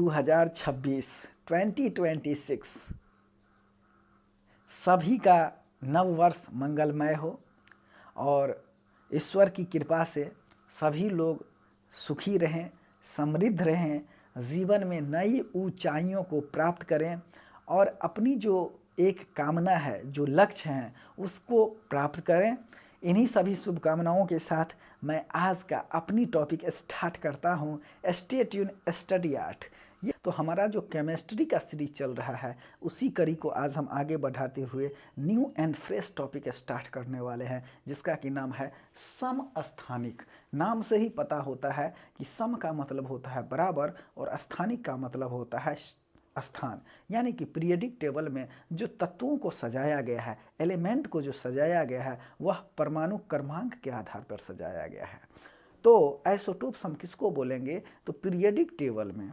2026 2026 सभी का नव वर्ष मंगलमय हो और ईश्वर की कृपा से सभी लोग सुखी रहें, समृद्ध रहें, जीवन में नई ऊंचाइयों को प्राप्त करें और अपनी जो एक कामना है, जो लक्ष्य हैं, उसको प्राप्त करें। इन्हीं सभी शुभकामनाओं के साथ मैं आज का अपनी टॉपिक स्टार्ट करता हूँ, स्टे ट्यून स्टडी आर्ट। ये तो हमारा जो केमिस्ट्री का सीरीज चल रहा है, उसी कड़ी को आज हम आगे बढ़ाते हुए new and fresh topic start करने वाले हैं, जिसका कि नाम है समस्थानिक। नाम से ही पता होता है कि सम का मतलब होता है बराबर और स्थानिक का मतलब होता है स्थान, यानी कि पीरियडिक टेबल में जो तत्वों को सजाया गया है, एलिमेंट को जो सजाया गया है, वह परमाणु क्रमांक के आधार पर सजाया गया है। तो आइसोटोप्स हम किसको बोलेंगे? तो पीरियडिक टेबल में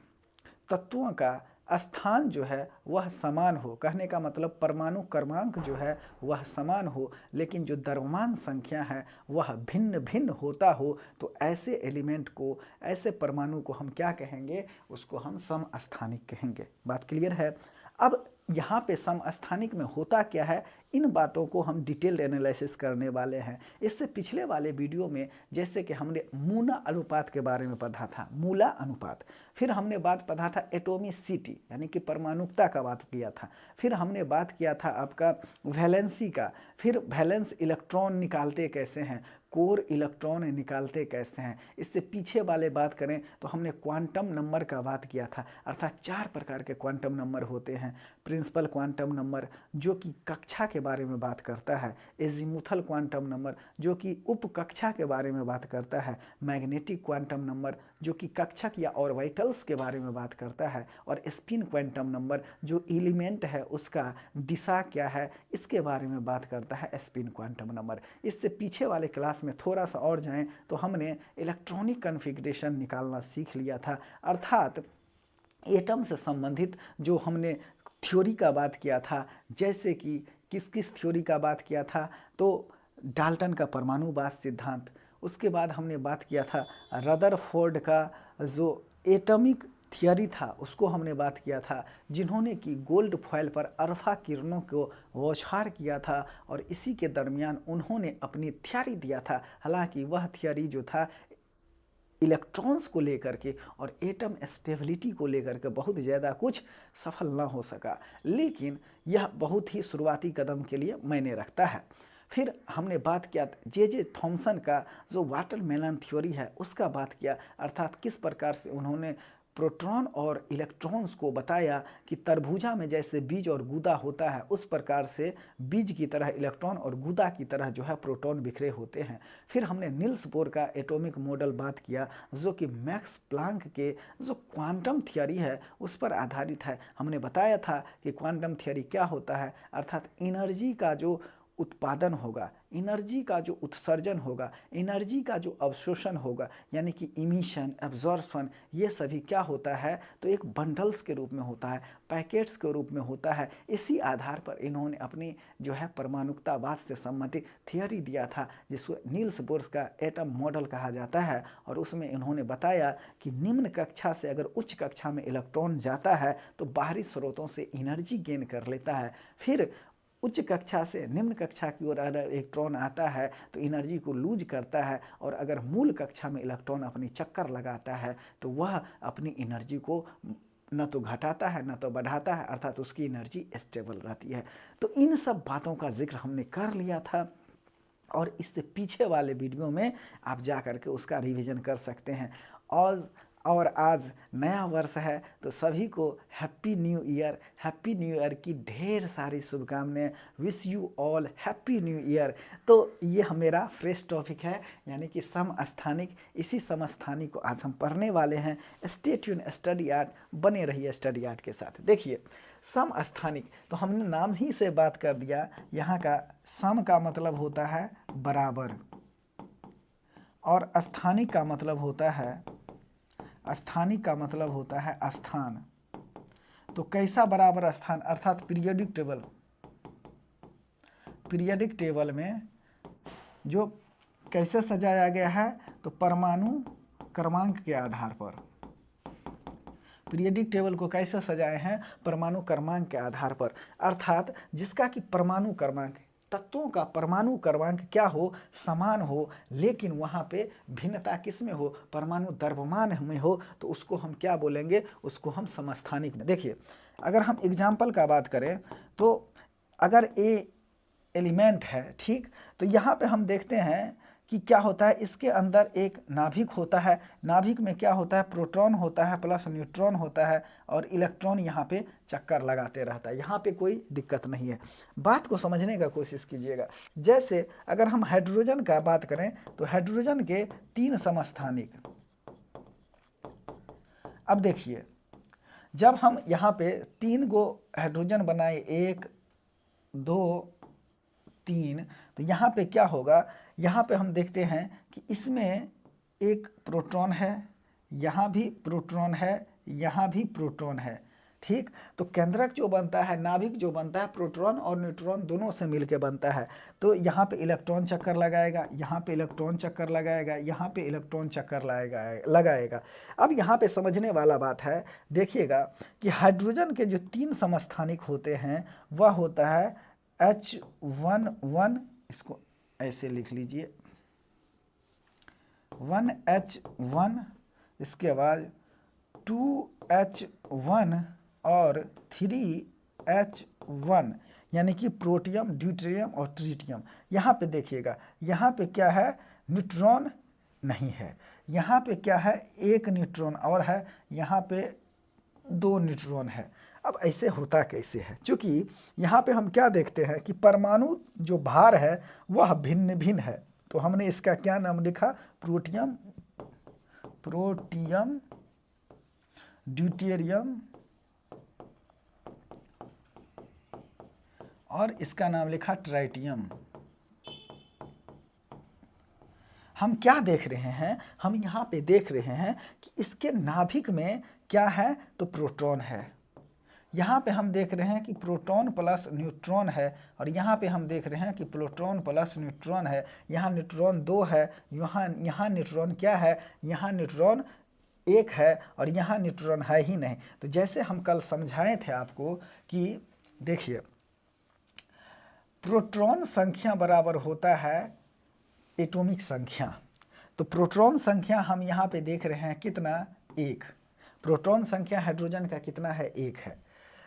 तत्वों का स्थान जो है वह समान हो, कहने का मतलब परमाणु क्रमांक जो है वह समान हो, लेकिन जो द्रव्यमान संख्या है वह भिन्न भिन्न होता हो, तो ऐसे एलिमेंट को, ऐसे परमाणु को हम क्या कहेंगे? उसको हम समस्थानिक कहेंगे। बात क्लियर है? अब यहाँ पे समस्थानिक में होता क्या है, इन बातों को हम डिटेल्ड एनालिसिस करने वाले हैं। इससे पिछले वाले वीडियो में जैसे कि हमने मूला अनुपात के बारे में पढ़ा था, मूला अनुपात, फिर हमने बात पढ़ा था एटोमिसिटी यानी कि परमाणुकता का बात किया था, फिर हमने बात किया था आपका वैलेंसी का, फिर वैलेंस इलेक्ट्रॉन निकालते कैसे हैं, कोर इलेक्ट्रॉन निकालते कैसे हैं। इससे पीछे वाले बात करें तो हमने क्वांटम नंबर का बात किया था, अर्थात 4 प्रकार के क्वांटम नंबर होते हैं। प्रिंसिपल क्वांटम नंबर जो कि कक्षा के बारे में बात करता है, एजीमुथल क्वांटम नंबर जो कि उप कक्षा के बारे में बात करता है, मैग्नेटिक क्वांटम नंबर जो कि कक्षक या ऑर्बिटल्स के बारे में बात करता है, और स्पिन क्वांटम नंबर जो एलिमेंट है उसका दिशा क्या है, इसके बारे में बात करता है स्पिन क्वांटम नंबर। इससे पीछे वाले क्लास में थोड़ा सा और जाएं तो हमने इलेक्ट्रॉनिक कन्फिग्रेशन निकालना सीख लिया था, अर्थात एटम से संबंधित जो हमने थ्योरी का बात किया था, जैसे कि किस किस थ्योरी का बात किया था, तो डाल्टन का परमाणुवाद सिद्धांत, उसके बाद हमने बात किया था रदरफोर्ड का जो एटॉमिक थियरी था उसको हमने बात किया था, जिन्होंने कि गोल्ड फॉयल पर अल्फा किरणों को बौछार किया था और इसी के दरमियान उन्होंने अपनी थियरी दिया था। हालांकि वह थियरी जो था इलेक्ट्रॉन्स को लेकर के और एटम स्टेबिलिटी को लेकर के बहुत ज़्यादा कुछ सफल ना हो सका, लेकिन यह बहुत ही शुरुआती कदम के लिए मायने रखता है। फिर हमने बात किया जे थॉमसन का जो वाटरमेलन थ्योरी है उसका बात किया, अर्थात किस प्रकार से उन्होंने प्रोटॉन और इलेक्ट्रॉन्स को बताया कि तरबूजा में जैसे बीज और गूदा होता है, उस प्रकार से बीज की तरह इलेक्ट्रॉन और गूदा की तरह जो है प्रोटॉन बिखरे होते हैं। फिर हमने नील्स बोर का एटॉमिक मॉडल बात किया, जो कि मैक्स प्लांक के जो क्वांटम थियरी है उस पर आधारित है। हमने बताया था कि क्वांटम थियरी क्या होता है, अर्थात एनर्जी का जो उत्पादन होगा, एनर्जी का जो उत्सर्जन होगा, एनर्जी का जो अवशोषण होगा, यानी कि इमिशन, एब्जॉर्प्शन, ये सभी क्या होता है, तो एक बंडल्स के रूप में होता है, पैकेट्स के रूप में होता है। इसी आधार पर इन्होंने अपनी जो है परमाणुकतावाद से संबंधित थियरी दिया था, जिसको नील्स बोर का एटम मॉडल कहा जाता है, और उसमें इन्होंने बताया कि निम्न कक्षा से अगर उच्च कक्षा में इलेक्ट्रॉन जाता है तो बाहरी स्रोतों से एनर्जी गेन कर लेता है, फिर उच्च कक्षा से निम्न कक्षा की ओर अगर इलेक्ट्रॉन आता है तो एनर्जी को लूज करता है, और अगर मूल कक्षा में इलेक्ट्रॉन अपनी चक्कर लगाता है तो वह अपनी एनर्जी को न तो घटाता है न तो बढ़ाता है, अर्थात उसकी एनर्जी स्टेबल रहती है। तो इन सब बातों का जिक्र हमने कर लिया था, और इससे पीछे वाले वीडियो में आप जा कर के उसका रिवीजन कर सकते हैं। और आज नया वर्ष है तो सभी को हैप्पी न्यू ईयर की ढेर सारी शुभकामनाएं। Wish you all happy new year. तो ये मेरा फ्रेश टॉपिक है, यानी कि समस्थानिक। इसी समस्थानिक को आज हम पढ़ने वाले हैं। स्टे ट्यून स्टडी आर्ट, बने रहिए स्टडी आर्ट के साथ। देखिए समस्थानिक तो हमने नाम ही से बात कर दिया, यहाँ का सम का मतलब होता है बराबर, और स्थानिक का मतलब होता है, स्थानिक का मतलब होता है स्थान। तो कैसा बराबर स्थान, अर्थात पीरियोडिक टेबल में जो कैसे सजाया गया है, तो परमाणु क्रमांक के आधार पर। पीरियोडिक टेबल को कैसे सजाए हैं? परमाणु क्रमांक के आधार पर, अर्थात जिसका कि परमाणु क्रमांक, तत्वों का परमाणु क्रमांक क्या हो? समान हो, लेकिन वहाँ पे भिन्नता किस में हो? परमाणु द्रव्यमान में हो, तो उसको हम क्या बोलेंगे? उसको हम समस्थानिक में। देखिए, अगर हम एग्जाम्पल का बात करें तो अगर ए एलिमेंट है, ठीक, तो यहाँ पे हम देखते हैं कि क्या होता है, इसके अंदर एक नाभिक होता है। नाभिक में क्या होता है? प्रोटॉन होता है प्लस न्यूट्रॉन होता है, और इलेक्ट्रॉन यहाँ पे चक्कर लगाते रहता है। यहाँ पे कोई दिक्कत नहीं है। बात को समझने का कोशिश कीजिएगा। जैसे अगर हम हाइड्रोजन का बात करें तो हाइड्रोजन के 3 समस्थानिक। अब देखिए, जब हम यहाँ पे 3 गो हाइड्रोजन बनाए, 1 2 3, तो यहाँ पे क्या होगा? यहाँ पे हम देखते हैं कि इसमें एक प्रोटॉन है, यहाँ भी प्रोटॉन है, यहाँ भी प्रोटॉन है, ठीक। तो केंद्रक जो बनता है, नाभिक जो बनता है, प्रोटॉन और न्यूट्रॉन दोनों से मिलके बनता है। तो यहाँ पे इलेक्ट्रॉन चक्कर लगाएगा, यहाँ पे इलेक्ट्रॉन चक्कर लगाएगा, यहाँ पे इलेक्ट्रॉन चक्कर लगाएगा। अब यहाँ पे समझने वाला बात है, देखिएगा कि हाइड्रोजन के जो 3 समस्थानिक होते हैं वह होता है H11, इसको ऐसे लिख लीजिए, 1H1, इसके बाद 2H1 और 3H1, यानी कि प्रोटियम, ड्यूटेरियम और ट्रिटियम। यहाँ पे देखिएगा, यहाँ पे क्या है? न्यूट्रॉन नहीं है। यहाँ पे क्या है? एक न्यूट्रॉन और है, यहाँ पे 2 न्यूट्रॉन है। अब ऐसे होता कैसे है? क्योंकि यहाँ पे हम क्या देखते हैं कि परमाणु जो भार है वह भिन्न भिन्न है। तो हमने इसका क्या नाम लिखा? प्रोटियम, ड्यूटेरियम, और इसका नाम लिखा ट्राइटियम। हम क्या देख रहे हैं? हम यहाँ पे देख रहे हैं कि इसके नाभिक में क्या है? तो प्रोटॉन है। यहाँ पे हम देख रहे हैं कि प्रोटॉन प्लस न्यूट्रॉन है, और यहाँ पे हम देख रहे हैं कि प्रोटॉन प्लस न्यूट्रॉन है। यहाँ न्यूट्रॉन 2 है, यहाँ न्यूट्रॉन क्या है? यहाँ न्यूट्रॉन 1 है, और यहाँ न्यूट्रॉन है ही नहीं। तो जैसे हम कल समझाए थे आपको कि देखिए, प्रोटॉन संख्या बराबर होता है एटॉमिक संख्या। तो प्रोटॉन संख्या हम यहाँ पे देख रहे हैं कितना? 1। प्रोटॉन संख्या हाइड्रोजन का कितना है? 1 है।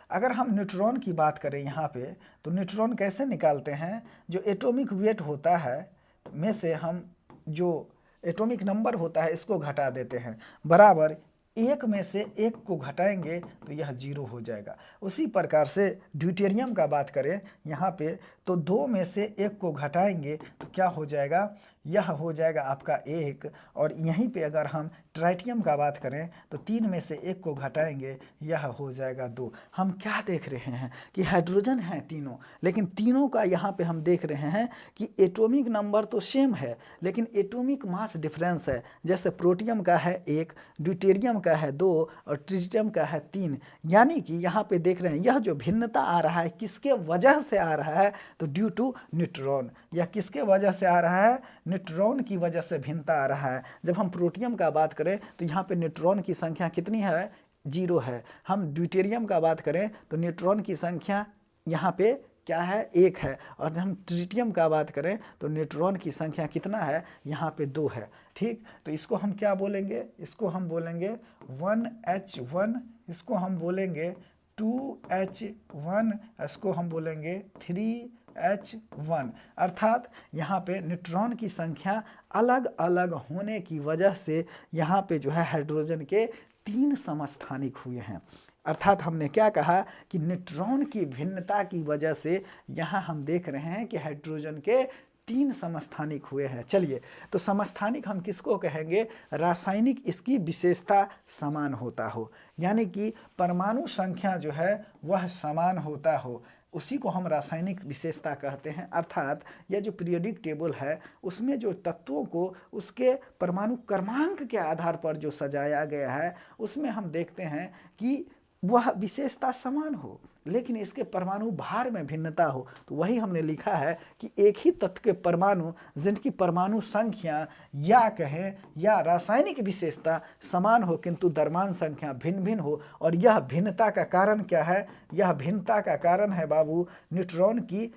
अगर हम न्यूट्रॉन की बात करें यहाँ पे, तो न्यूट्रॉन कैसे निकालते हैं? जो एटॉमिक वेट होता है में से हम जो एटॉमिक नंबर होता है इसको घटा देते हैं, बराबर 1 में से 1 को घटाएंगे तो यह 0 हो जाएगा। उसी प्रकार से ड्यूटेरियम का बात करें यहाँ पे, तो 2 में से 1 को घटाएंगे तो क्या हो जाएगा? यह हो जाएगा आपका 1। और यहीं पे अगर हम ट्राइटियम का बात करें तो 3 में से 1 को घटाएंगे, यह हो जाएगा 2। हम क्या देख रहे हैं कि हाइड्रोजन है तीनों, लेकिन तीनों का यहाँ पे हम देख रहे हैं कि एटॉमिक नंबर तो सेम है, लेकिन एटॉमिक मास डिफरेंस है। जैसे प्रोटियम का है 1, ड्यूटेरियम का है 2 और ट्रिटियम का है 3। यानी कि यहाँ पे देख रहे हैं यह जो भिन्नता आ रहा है किसके वजह से आ रहा है? तो ड्यू टू न्यूट्रॉन। यह किसके वजह से आ रहा है? न्यूट्रॉन की वजह से भिन्नता आ रहा है। जब हम प्रोटियम का बात करें तो यहाँ पे न्यूट्रॉन की संख्या कितनी है? 0 है। हम ड्यूटेरियम का बात करें तो न्यूट्रॉन की संख्या यहाँ पे क्या है? 1 है। और जब हम ट्रिटियम का बात करें तो न्यूट्रॉन की संख्या कितना है? यहाँ पे 2 है, ठीक। तो इसको हम क्या बोलेंगे? इसको हम बोलेंगे 1H1, इसको हम बोलेंगे 2H1, इसको हम बोलेंगे 3H1। अर्थात यहाँ पे न्यूट्रॉन की संख्या अलग अलग होने की वजह से यहाँ पे जो है हाइड्रोजन के 3 समस्थानिक हुए हैं। अर्थात हमने क्या कहा कि न्यूट्रॉन की भिन्नता की वजह से यहाँ हम देख रहे हैं कि हाइड्रोजन के 3 समस्थानिक हुए हैं। चलिए, तो समस्थानिक हम किसको कहेंगे? रासायनिक इसकी विशेषता समान होता हो, यानी कि परमाणु संख्या जो है वह समान होता हो, उसी को हम रासायनिक विशेषता कहते हैं। अर्थात यह जो पीरियोडिक टेबल है उसमें जो तत्वों को उसके परमाणु क्रमांक के आधार पर जो सजाया गया है, उसमें हम देखते हैं कि वह विशेषता समान हो लेकिन इसके परमाणु भार में भिन्नता हो। तो वही हमने लिखा है कि एक ही तत्व के परमाणु जिनकी परमाणु संख्या या कहें या रासायनिक विशेषता समान हो किंतु द्रव्यमान संख्या भिन्न भिन्न हो, और यह भिन्नता का कारण क्या है? यह भिन्नता का कारण है बाबू न्यूट्रॉन की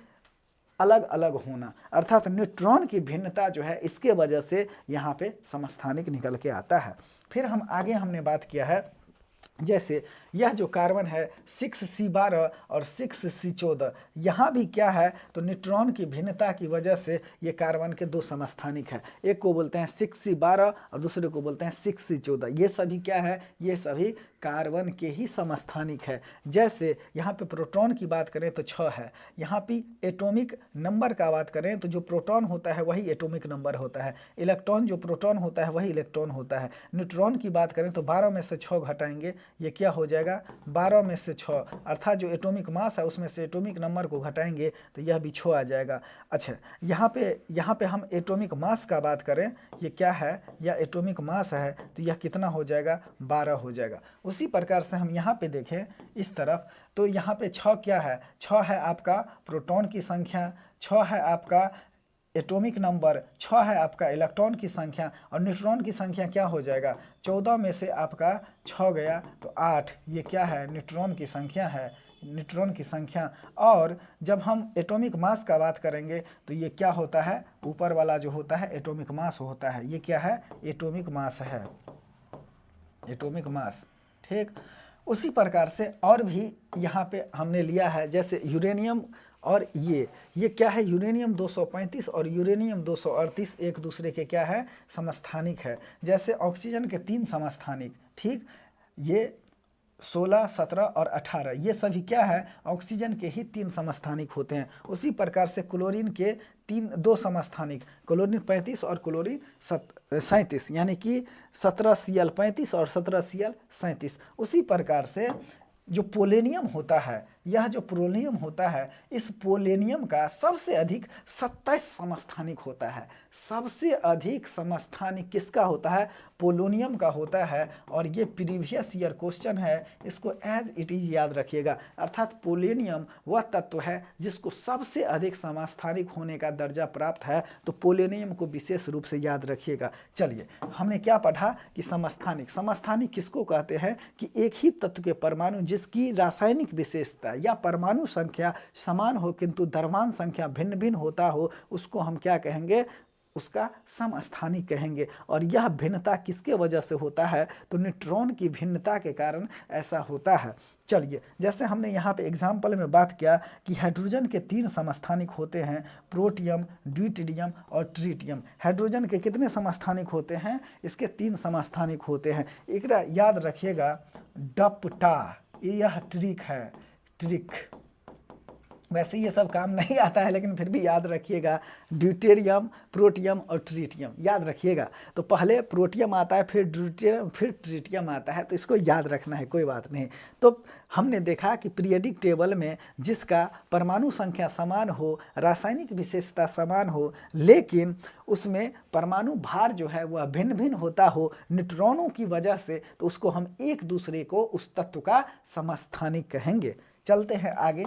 अलग अलग होना, अर्थात न्यूट्रॉन की भिन्नता जो है इसके वजह से यहाँ पे समस्थानिक निकल के आता है। फिर हम आगे हमने बात किया है, जैसे यह जो कार्बन है 6C12 और 6C14, यहाँ भी क्या है तो न्यूट्रॉन की भिन्नता की वजह से ये कार्बन के दो समस्थानिक है, एक को बोलते हैं 6C12 और दूसरे को बोलते हैं 6C14। ये सभी क्या है? ये सभी कार्बन के ही समस्थानिक है। जैसे यहाँ पे प्रोटॉन की बात करें तो 6 है, यहाँ पे एटॉमिक नंबर का बात करें तो जो प्रोटॉन होता है वही एटॉमिक नंबर होता है, इलेक्ट्रॉन जो प्रोटॉन होता है वही इलेक्ट्रॉन होता है। न्यूट्रॉन की बात करें तो 12 में से 6 घटाएंगे, ये क्या हो जाएगा? 12 में से 6, अर्थात जो एटॉमिक मास है उसमें से एटॉमिक नंबर को घटाएंगे तो यह भी 6 आ जाएगा। अच्छा, यहाँ पे हम एटॉमिक मास का बात करें, ये क्या है? यह एटॉमिक मास है तो यह कितना हो जाएगा? 12 हो जाएगा। उसी प्रकार से हम यहाँ पे देखें इस तरफ तो यहाँ पे 6 क्या है? 6 है आपका प्रोटॉन की संख्या, 6 है आपका एटॉमिक नंबर, 6 है आपका इलेक्ट्रॉन की संख्या, और न्यूट्रॉन की संख्या क्या हो जाएगा? 14 में से आपका 6 गया तो 8, ये क्या है? न्यूट्रॉन की संख्या है, न्यूट्रॉन की संख्या। और जब हम एटॉमिक मास का बात करेंगे तो ये क्या होता है? ऊपर वाला जो होता है एटॉमिक मास होता है, ये क्या है? एटॉमिक मास है, एटॉमिक मास। ठीक, उसी प्रकार से और भी यहाँ पे हमने लिया है, जैसे यूरेनियम और ये क्या है? यूरेनियम 235 और यूरेनियम 238 एक दूसरे के क्या है? समस्थानिक है। जैसे ऑक्सीजन के 3 समस्थानिक, ठीक, ये 16, 17 और 18, ये सभी क्या है? ऑक्सीजन के ही 3 समस्थानिक होते हैं। उसी प्रकार से क्लोरीन के 2 समस्थानिक, क्लोरीन 35 और क्लोरीन 37, यानी कि 17Cl35 और 17Cl37। उसी प्रकार से जो पोलेनियम होता है, यह जो पोलेनियम होता है, इस पोलेनियम का सबसे अधिक 27 समस्थानिक होता है। सबसे अधिक समस्थानिक किसका होता है? पोलोनियम का होता है। और ये प्रीवियस ईयर क्वेश्चन है, इसको एज इट इज याद रखिएगा। अर्थात पोलेनियम वह तत्व है जिसको सबसे अधिक समस्थानिक होने का दर्जा प्राप्त है, तो पोलेनियम को विशेष रूप से याद रखिएगा। चलिए, हमने क्या पढ़ा कि समस्थानिक, समस्थानिक किसको कहते हैं? कि एक ही तत्व के परमाणु जिसकी रासायनिक विशेषता या परमाणु संख्या समान हो किंतु द्रव्यमान संख्या भिन्न भिन्न होता हो, उसको हम क्या कहेंगे? उसका समस्थानिक कहेंगे। और यह भिन्नता किसके वजह से होता है? तो न्यूट्रॉन की भिन्नता के कारण ऐसा होता है। चलिए, जैसे हमने यहाँ पे एग्जाम्पल में बात किया कि हाइड्रोजन के 3 समस्थानिक होते हैं, प्रोटियम, ड्यूटेरियम और ट्रिटियम। हाइड्रोजन के कितने समस्थानिक होते हैं? इसके 3 समस्थानिक होते हैं। एक याद रखिएगा, डपटा, यह ट्रिक है, ट्रिक। वैसे ये सब काम नहीं आता है लेकिन फिर भी याद रखिएगा, ड्यूटेरियम, प्रोटियम और ट्रिटियम याद रखिएगा। तो पहले प्रोटियम आता है, फिर ड्यूटेरियम, फिर ट्रिटियम आता है, तो इसको याद रखना है, कोई बात नहीं। तो हमने देखा कि पीरियडिक टेबल में जिसका परमाणु संख्या समान हो, रासायनिक विशेषता समान हो, लेकिन उसमें परमाणु भार जो है वह भिन्न भिन्न होता हो न्यूट्रॉनों की वजह से, तो उसको हम एक दूसरे को उस तत्व का समस्थानिक कहेंगे। चलते हैं आगे।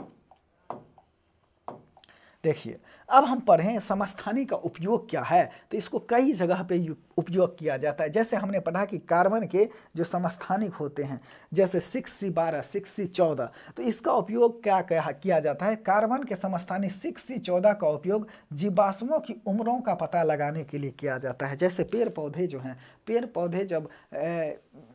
देखिए, अब हम पढ़ें समस्थानिक का उपयोग क्या है। तो इसको कई जगह पे उपयोग किया जाता है। जैसे हमने पढ़ा कि कार्बन के जो समस्थानिक होते हैं, जैसे 6C12, 6C14, तो इसका उपयोग क्या किया जाता है? कार्बन के समस्थानिक 6C14 का उपयोग जीवाश्मों की उम्रों का पता लगाने के लिए किया जाता है। जैसे पेड़ पौधे जो हैं, पेड़ पौधे जब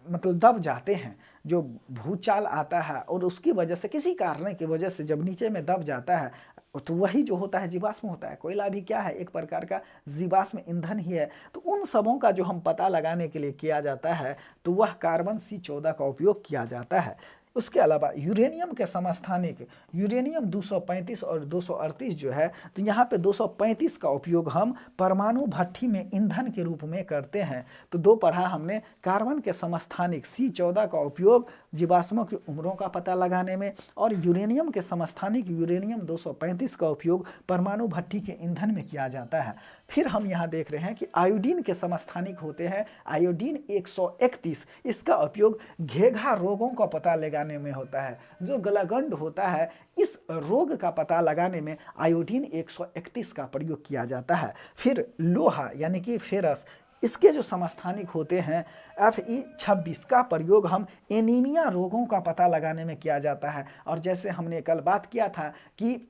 मतलब दब जाते हैं, जो भूचाल आता है और उसकी वजह से, किसी कारण की वजह से जब नीचे में दब जाता है, तो वही जो होता है जीवाश्म होता है। कोयला भी क्या है? एक प्रकार का जीवाश्म ईंधन ही है। तो उन सबों का जो हम पता लगाने के लिए किया जाता है, तो वह कार्बन C14 का उपयोग किया जाता है। उसके अलावा यूरेनियम के समस्थानिक, यूरेनियम 235 और 238 जो है, तो यहाँ पे 235 का उपयोग हम परमाणु भट्ठी में ईंधन के रूप में करते हैं। तो दो पढ़ा हमने, कार्बन के समस्थानिक C14 का उपयोग जीवाश्मों की उम्रों का पता लगाने में, और यूरेनियम के समस्थानिक यूरेनियम 235 का उपयोग परमाणु भट्ठी के ईंधन में किया जाता है। फिर हम यहाँ देख रहे हैं कि आयोडीन के समस्थानिक होते हैं, आयोडीन 131, इसका उपयोग घेघा रोगों का पता लगाने बनाने में होता है, जो गलागंड होता है, इस रोग का पता लगाने में आयोडीन 131 का प्रयोग किया जाता है। फिर लोहा यानी कि फेरस, इसके जो समस्थानिक होते हैं Fe26 का प्रयोग हम एनीमिया रोगों का पता लगाने में किया जाता है। और जैसे हमने कल बात किया था कि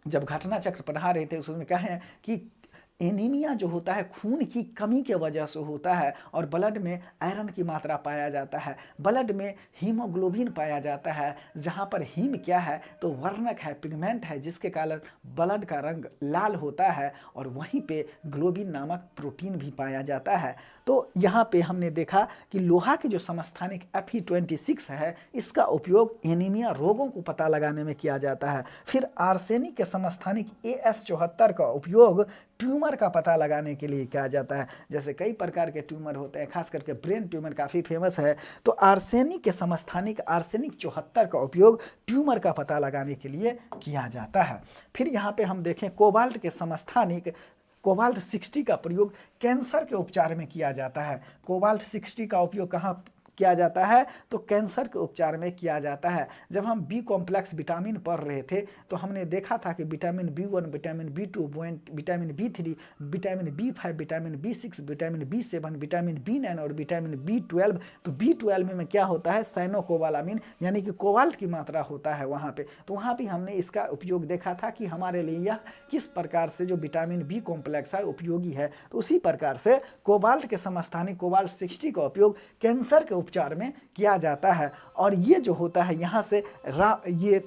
जब घटना चक्र पढ़ा रहे थे उसमें कहें कि एनीमिया जो होता है खून की कमी के वजह से होता है और ब्लड में आयरन की मात्रा पाया जाता है, ब्लड में हीमोग्लोबिन पाया जाता है, जहाँ पर हीम क्या है तो वर्णक है, पिगमेंट है, जिसके कारण ब्लड का रंग लाल होता है, और वहीं पे ग्लोबिन नामक प्रोटीन भी पाया जाता है। तो यहाँ पे हमने देखा कि लोहा के जो समस्थानिक Fe26 है, इसका उपयोग एनीमिया रोगों को पता लगाने में किया जाता है। फिर आर्सेनिक के समस्थानिक As74 का उपयोग ट्यूमर का पता लगाने के लिए किया जाता है। जैसे कई प्रकार के ट्यूमर होते हैं, खास करके ब्रेन ट्यूमर काफ़ी फेमस है, तो आर्सेनिक के समस्थानिक आर्सेनिक 74 का उपयोग ट्यूमर का पता लगाने के लिए किया जाता है। फिर यहाँ पे हम देखें कोबाल्ट के समस्थानिक कोबाल्ट 60 का प्रयोग कैंसर के उपचार में किया जाता है। कोबाल्ट 60 का उपयोग कहाँ किया जाता है तो कैंसर के उपचार में किया जाता है। जब हम बी कॉम्प्लेक्स विटामिन पढ़ रहे थे तो हमने देखा था कि vitamin B1, vitamin B2, vitamin B3, vitamin B5, vitamin B6, vitamin B7, vitamin B9 और विटामिन B12। तो B12 में क्या होता है, साइनोकोबालामिन यानी कि कोबाल्ट की मात्रा होता है वहाँ पे। तो वहाँ भी हमने इसका उपयोग देखा था कि हमारे लिए यह किस प्रकार से जो विटामिन बी कॉम्प्लेक्स है उपयोगी है। तो उसी प्रकार से कोबाल्ट के समस्थानिक कोबाल्ट 60 का उपयोग कैंसर के उपचार में किया जाता है। और ये जो होता है यहाँ से ये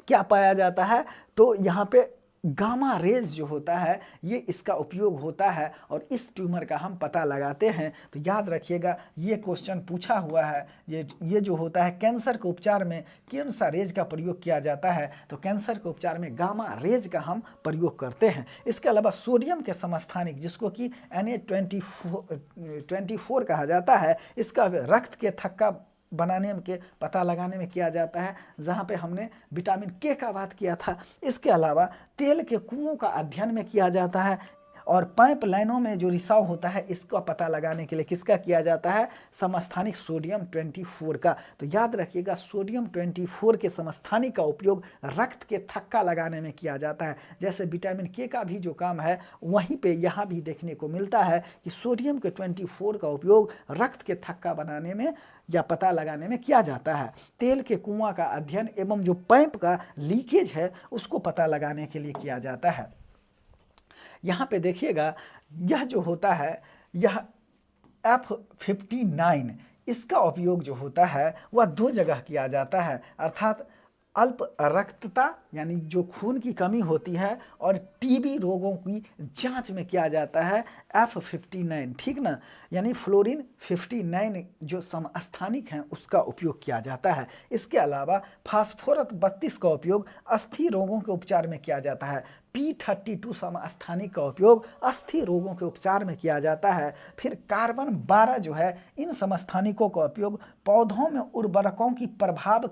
क्या पाया जाता है तो यहाँ पे गामा रेज जो होता है ये इसका उपयोग होता है और इस ट्यूमर का हम पता लगाते हैं। तो याद रखिएगा ये क्वेश्चन पूछा हुआ है, ये जो होता है कैंसर के उपचार में कौन सा रेज का प्रयोग किया जाता है तो कैंसर के उपचार में गामा रेज का हम प्रयोग करते हैं। इसके अलावा सोडियम के समस्थानिक जिसको कि Na24 कहा जाता है, इसका रक्त के थक्का बनाने के पता लगाने में किया जाता है, जहाँ पे हमने विटामिन के का बात किया था। इसके अलावा तेल के कुओं का अध्ययन में किया जाता है और पाइप लाइनों में जो रिसाव होता है इसका पता लगाने के लिए किसका किया जाता है, समस्थानिक सोडियम 24 का। तो याद रखिएगा सोडियम 24 के समस्थानिक का उपयोग रक्त के थक्का लगाने में किया जाता है। जैसे विटामिन के का भी जो काम है वहीं पे यहाँ भी देखने को मिलता है कि सोडियम के 24 का उपयोग रक्त के थक्का बनाने में या पता लगाने में किया जाता है। तेल के कुआं का अध्ययन एवं जो पाइप का लीकेज है उसको पता लगाने के लिए किया जाता है। यहाँ पे देखिएगा यह जो होता है यह F59 इसका उपयोग जो होता है वह दो जगह किया जाता है, अर्थात अल्प रक्तता यानी जो खून की कमी होती है और टीबी रोगों की जांच में किया जाता है F59, ठीक ना, यानी फ्लोरीन 59 जो समस्थानिक हैं उसका उपयोग किया जाता है। इसके अलावा फास्फोरस 32 का उपयोग अस्थि रोगों के उपचार में किया जाता है। P32 समस्थानिक का उपयोग अस्थि रोगों के उपचार में किया जाता है। फिर कार्बन 12 जो है इन समस्थानिकों का उपयोग पौधों में उर्वरकों की प्रभाव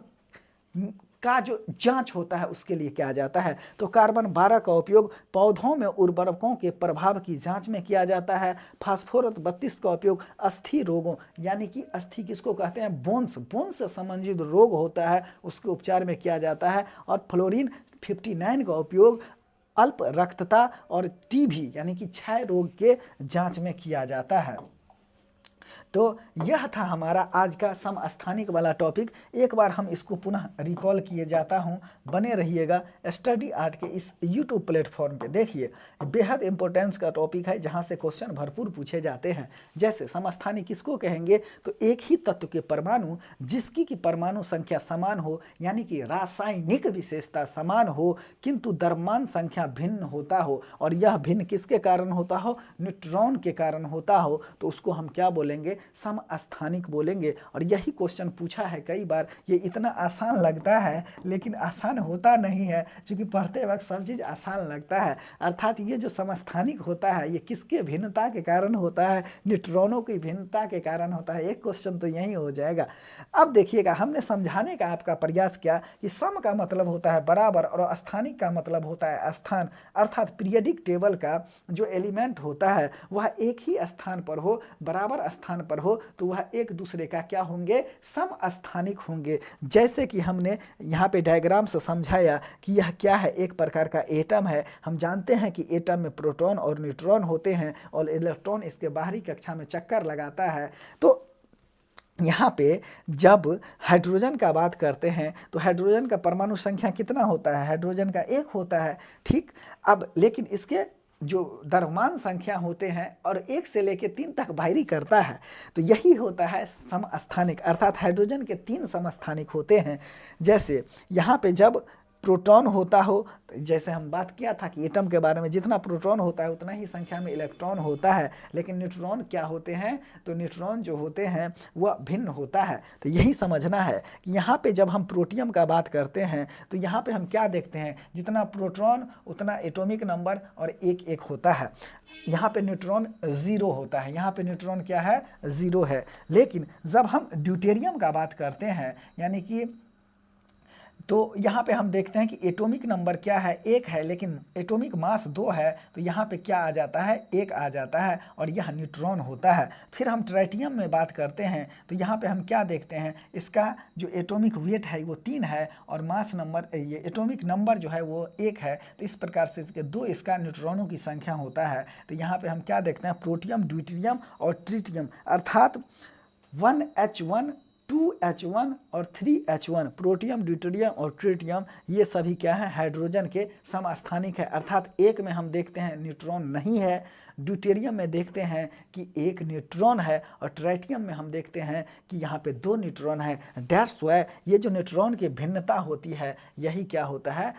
का जो जांच होता है उसके लिए किया जाता है। तो कार्बन 12 का उपयोग पौधों में उर्वरकों के प्रभाव की जांच में किया जाता है। फास्फोरस 32 का उपयोग अस्थि रोगों यानी कि अस्थि किसको कहते हैं, बोन्स से संबंधित रोग होता है उसके उपचार में किया जाता है। और फ्लोरीन 59 का उपयोग अल्प रक्तता और टीबी यानी कि क्षय रोग के जांच में किया जाता है। तो यह था हमारा आज का समस्थानिक वाला टॉपिक। एक बार हम इसको पुनः रिकॉल किए जाता हूँ, बने रहिएगा स्टडी आर्ट के इस यूट्यूब प्लेटफॉर्म पे। देखिए बेहद इंपॉर्टेंस का टॉपिक है जहाँ से क्वेश्चन भरपूर पूछे जाते हैं। जैसे समस्थानिक किसको कहेंगे तो एक ही तत्व के परमाणु जिसकी की परमाणु संख्या समान हो यानी कि रासायनिक विशेषता समान हो किंतु द्रव्यमान संख्या भिन्न होता हो, और यह भिन्न किसके कारण होता हो, न्यूट्रॉन के कारण होता हो, तो उसको हम क्या बोलेंगे, समस्थानिक बोलेंगे। और यही क्वेश्चन पूछा है कई बार। ये इतना आसान लगता है लेकिन आसान होता नहीं है, क्योंकि पढ़ते वक्त सब चीज़ आसान लगता है। अर्थात ये जो समस्थानिक होता है ये किसके भिन्नता के कारण होता है, न्यूट्रॉनों की भिन्नता के कारण होता है। एक क्वेश्चन तो यही हो जाएगा। अब देखिएगा हमने समझाने का आपका प्रयास किया कि सम का मतलब होता है बराबर और स्थानिक का मतलब होता है स्थान, अर्थात पीरियडिक टेबल का जो एलिमेंट होता है वह एक ही स्थान पर हो, बराबर स्थान स्थान पर हो तो वह एक दूसरे का क्या होंगे, समस्थानिक होंगे। जैसे कि हमने यहाँ पे डायग्राम से समझाया कि यह क्या है, एक प्रकार का एटम है। हम जानते हैं कि एटम में प्रोटॉन और न्यूट्रॉन होते हैं और इलेक्ट्रॉन इसके बाहरी कक्षा में चक्कर लगाता है। तो यहाँ पे जब हाइड्रोजन का बात करते हैं तो हाइड्रोजन का परमाणु संख्या कितना होता है, हाइड्रोजन का 1 होता है, ठीक। अब लेकिन इसके जो द्रव्यमान संख्या होते हैं और 1 से लेकर 3 तक वायरी करता है, तो यही होता है समस्थानिक, अर्थात हाइड्रोजन के 3 समस्थानिक होते हैं। जैसे यहाँ पे जब प्रोटॉन होता हो, तो जैसे हम बात किया था कि एटम के बारे में, जितना प्रोटॉन होता है उतना ही संख्या में इलेक्ट्रॉन होता है, लेकिन न्यूट्रॉन क्या होते हैं, तो न्यूट्रॉन जो होते हैं वह भिन्न होता है। तो यही समझना है कि यहाँ पे जब हम प्रोटियम का बात करते हैं तो यहाँ पे हम क्या देखते हैं, जितना प्रोटॉन उतना एटॉमिक नंबर और 1 होता है। यहाँ पे न्यूट्रॉन 0 होता है, यहाँ पे न्यूट्रॉन क्या है, 0 है। लेकिन जब हम ड्यूटेरियम का बात करते हैं, यानी कि तो यहाँ पे हम देखते हैं कि एटॉमिक नंबर क्या है, 1 है, लेकिन एटॉमिक मास 2 है, तो यहाँ पे क्या आ जाता है, 1 आ जाता है और यह न्यूट्रॉन होता है। फिर हम ट्राइटियम में बात करते हैं तो यहाँ पे हम क्या देखते हैं, इसका जो एटॉमिक वेट है वो 3 है और मास नंबर, ये एटॉमिक नंबर जो है वो 1 है। तो इस प्रकार से इसके 2 इसका न्यूट्रॉनों की संख्या होता है। तो यहाँ पे हम क्या देखते हैं, प्रोटियम, ड्यूटेरियम और ट्रिटियम, अर्थात 1H1 2H1 और 3H1, प्रोटियम, ड्यूटेरियम और ट्रिटियम, ये सभी क्या है, हाइड्रोजन के समस्थानिक है। अर्थात एक में हम देखते हैं न्यूट्रॉन नहीं है, ड्यूटेरियम में देखते हैं कि 1 न्यूट्रॉन है और ट्राइटियम में हम देखते हैं कि यहाँ पे 2 न्यूट्रॉन है। दैट्स व्हाई ये जो न्यूट्रॉन की भिन्नता होती है, यही क्या होता है,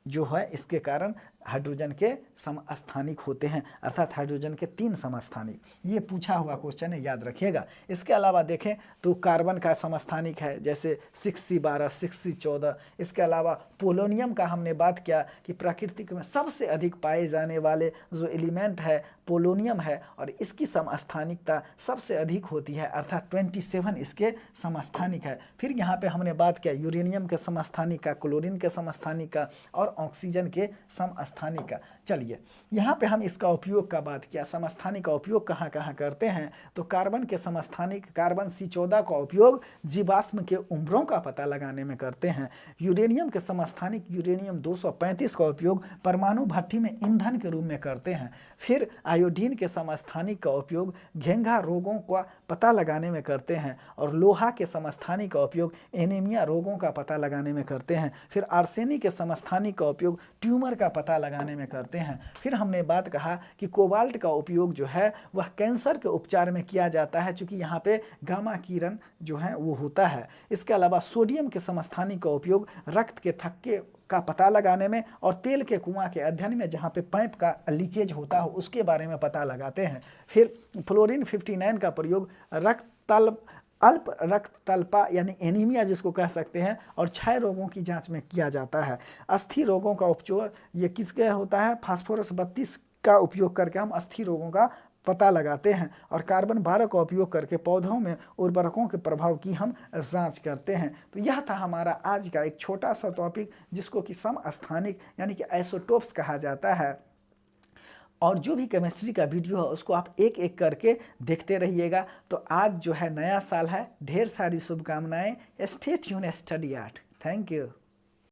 जो है इसके कारण हाइड्रोजन के समस्थानिक होते हैं, अर्थात हाइड्रोजन के 3 समस्थानिक। ये पूछा हुआ क्वेश्चन है, याद रखिएगा। इसके अलावा देखें तो कार्बन का समस्थानिक है, जैसे 6C12, 6C14। इसके अलावा पोलोनियम का हमने बात किया कि प्राकृतिक में सबसे अधिक पाए जाने वाले जो एलिमेंट है पोलोनियम है और इसकी समस्थानिकता सबसे अधिक होती है, अर्थात 27 इसके समस्थानिक है। फिर यहाँ पे हमने बात किया यूरेनियम के समस्थानिक का, क्लोरीन के समस्थानिक का और ऑक्सीजन के समस्थानिक का। चलिए यहाँ पे हम इसका उपयोग का बात किया, समस्थानिक का उपयोग कहाँ कहाँ करते हैं, तो कार्बन के समस्थानिक कार्बन C14 का उपयोग जीवाश्म के उम्रों का पता लगाने में करते हैं। यूरेनियम के समस्थानिक यूरेनियम 235 का उपयोग परमाणु भट्टी में ईंधन के रूप में करते हैं। फिर आयोडीन के समस्थानिक का उपयोग घेंघा रोगों का पता लगाने में करते हैं और लोहा के समस्थानिक का उपयोग एनीमिया रोगों का पता लगाने में करते हैं। फिर आर्सेनिक के समस्थानिक का उपयोग ट्यूमर का पता लगाने में करते हैं। फिर हमने बात कहा कि कोबाल्ट का उपयोग जो है वह कैंसर के उपचार में किया जाता है, चूँकि यहाँ पे गामा किरण जो है वो होता है। इसके अलावा सोडियम के समस्थानिक का उपयोग रक्त के थक्के का पता लगाने में और तेल के कुआं के अध्ययन में, जहाँ पे पाइप का लीकेज होता हो उसके बारे में पता लगाते हैं। फिर फ्लोरीन 59 का प्रयोग अल्प रक्ततल्पा यानी एनीमिया जिसको कह सकते हैं और क्षय रोगों की जांच में किया जाता है। अस्थिर रोगों का उपचार ये किसके होता है, फास्फोरस 32 का उपयोग करके हम अस्थिर रोगों का पता लगाते हैं और कार्बन 12 का उपयोग करके पौधों में उर्वरकों के प्रभाव की हम जांच करते हैं। तो यह था हमारा आज का एक छोटा सा टॉपिक, जिसको कि समस्थानिक यानी कि आइसोटोप्स कहा जाता है। और जो भी केमिस्ट्री का वीडियो है उसको आप एक एक करके देखते रहिएगा। तो आज जो है नया साल है, ढेर सारी शुभकामनाएं। Stay tuned, study art. Thank you.